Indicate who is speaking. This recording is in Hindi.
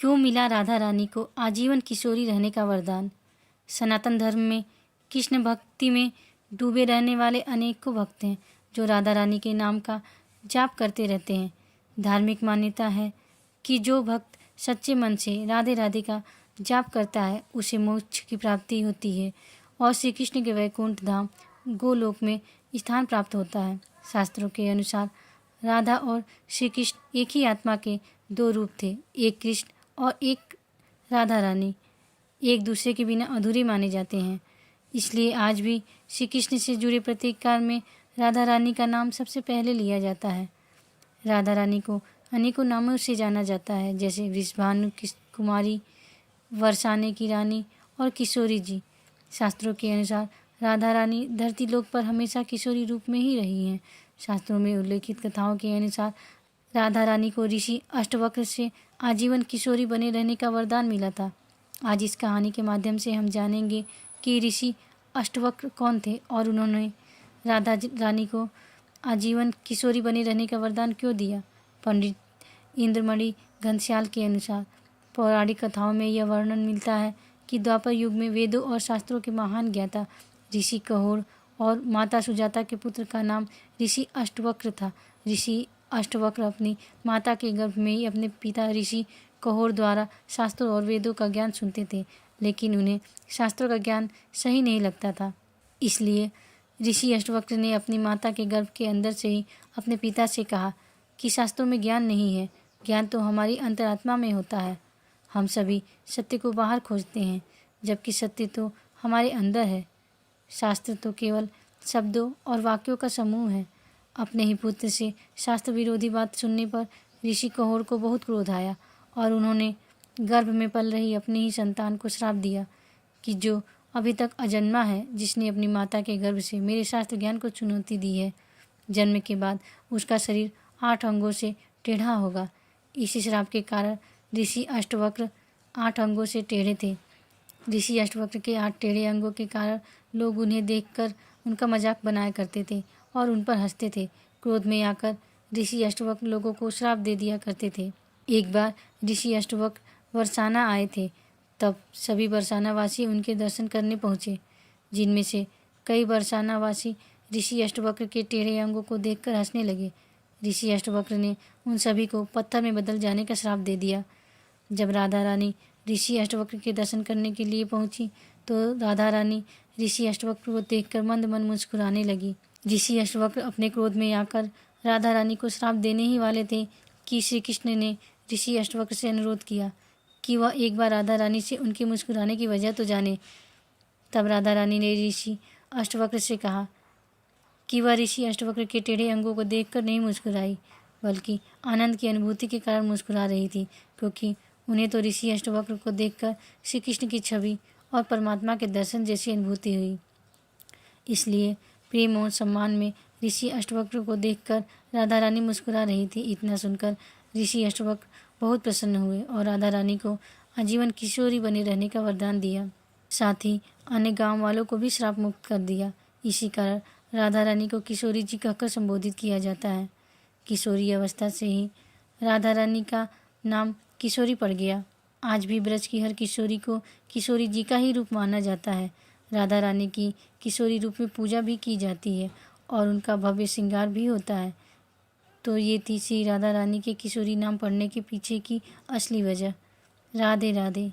Speaker 1: क्यों मिला राधा रानी को आजीवन किशोरी रहने का वरदान? सनातन धर्म में कृष्ण भक्ति में डूबे रहने वाले अनेकों भक्त हैं जो राधा रानी के नाम का जाप करते रहते हैं। धार्मिक मान्यता है कि जो भक्त सच्चे मन से राधे राधे का जाप करता है उसे मोक्ष की प्राप्ति होती है और श्री कृष्ण के वैकुंठ धाम गोलोक में स्थान प्राप्त होता है। शास्त्रों के अनुसार राधा और श्री कृष्ण एक ही आत्मा के दो रूप थे, एक कृष्ण और एक राधा रानी एक दूसरे के बिना अधूरे माने जाते हैं। इसलिए आज भी श्री कृष्ण से जुड़े प्रत्येक कार्य में राधा रानी का नाम सबसे पहले लिया जाता है। राधा रानी को अनेकों नामों से जाना जाता है, जैसे वृषभानु कुमारी, बरसाने की रानी और किशोरी जी। शास्त्रों के अनुसार राधा रानी धरती लोक पर हमेशा किशोरी रूप में ही रही हैं। शास्त्रों में उल्लेखित कथाओं के अनुसार राधा रानी को ऋषि अष्टवक्र से आजीवन किशोरी बने रहने का वरदान मिला था। आज इस कहानी के माध्यम से हम जानेंगे कि ऋषि अष्टवक्र कौन थे और उन्होंने राधा रानी को आजीवन किशोरी बने रहने का वरदान क्यों दिया। पंडित इंद्रमणि घनश्याल के अनुसार पौराणिक कथाओं में यह वर्णन मिलता है कि द्वापर युग में वेदों और शास्त्रों के महान ज्ञाता ऋषि कहोर और माता सुजाता के पुत्र का नाम ऋषि अष्टवक्र था। ऋषि अष्टवक्र अपनी माता के गर्भ में ही अपने पिता ऋषि कहोर द्वारा शास्त्रों और वेदों का ज्ञान सुनते थे, लेकिन उन्हें शास्त्रों का ज्ञान सही नहीं लगता था। इसलिए ऋषि अष्टवक्र ने अपनी माता के गर्भ के अंदर से ही अपने पिता से कहा कि शास्त्रों में ज्ञान नहीं है, ज्ञान तो हमारी अंतरात्मा में होता है। हम सभी सत्य को बाहर खोजते हैं, जबकि सत्य तो हमारे अंदर है। शास्त्र तो केवल शब्दों और वाक्यों का समूह है। अपने ही पुत्र से शास्त्र विरोधी बात सुनने पर ऋषि कहोर को बहुत क्रोध आया और उन्होंने गर्भ में पल रही अपनी ही संतान को श्राप दिया कि जो अभी तक अजन्मा है, जिसने अपनी माता के गर्भ से मेरे शास्त्र ज्ञान को चुनौती दी है, जन्म के बाद उसका शरीर 8 अंगों से टेढ़ा होगा। इसी श्राप के कारण ऋषि अष्टवक्र 8 अंगों से टेढ़े थे। ऋषि अष्टवक्र के 8 टेढ़े अंगों के कारण लोग उन्हें देखकर उनका मजाक बनाया करते थे और उन पर हंसते थे। क्रोध में आकर ऋषि अष्टवक्र लोगों को श्राप दे दिया करते थे। एक बार ऋषि अष्टवक्र बरसाना आए थे, तब सभी बरसानावासी उनके दर्शन करने पहुँचे, जिनमें से कई बरसानावासी ऋषि अष्टवक्र के टेढ़े अंगों को देखकर हंसने लगे। ऋषि अष्टवक्र ने उन सभी को पत्थर में बदल जाने का श्राप दे दिया। जब राधा रानी ऋषि अष्टवक्र के दर्शन करने के लिए पहुंची तो राधा रानी ऋषि अष्टवक्र को देखकर मंद मन मुस्कुराने लगी। ऋषि अष्टवक्र अपने क्रोध में आकर राधा रानी को श्राप देने ही वाले थे कि श्री कृष्ण ने ऋषि अष्टवक्र से अनुरोध किया कि वह एक बार राधा रानी से उनके मुस्कुराने की वजह तो जाने। तब राधा रानी ने ऋषि अष्टवक्र से कहा कि वह ऋषि अष्टवक्र के टेढ़े अंगों को देखकर नहीं मुस्कुराई, बल्कि आनंद की अनुभूति के कारण मुस्कुरा रही थी, क्योंकि उन्हें तो ऋषि अष्टवक्र को देखकर श्री कृष्ण की छवि और परमात्मा के दर्शन जैसी अनुभूति हुई। इसलिए प्रेम और सम्मान में ऋषि अष्टवक्र को देखकर राधा रानी मुस्कुरा रही थी। इतना सुनकर ऋषि अष्टवक्र बहुत प्रसन्न हुए और राधा रानी को आजीवन किशोरी बने रहने का वरदान दिया। साथ ही अन्य गांव वालों को भी श्राप मुक्त कर दिया। इसी कारण राधा रानी को किशोरी जी कहकर संबोधित किया जाता है। किशोरी अवस्था से ही राधा रानी का नाम किशोरी पड़ गया। आज भी ब्रज की हर किशोरी को किशोरी जी का ही रूप माना जाता है। राधा रानी की किशोरी रूप में पूजा भी की जाती है और उनका भव्य श्रृंगार भी होता है। तो ये थी श्री राधा रानी के किशोरी नाम पड़ने के पीछे की असली वजह। राधे राधे।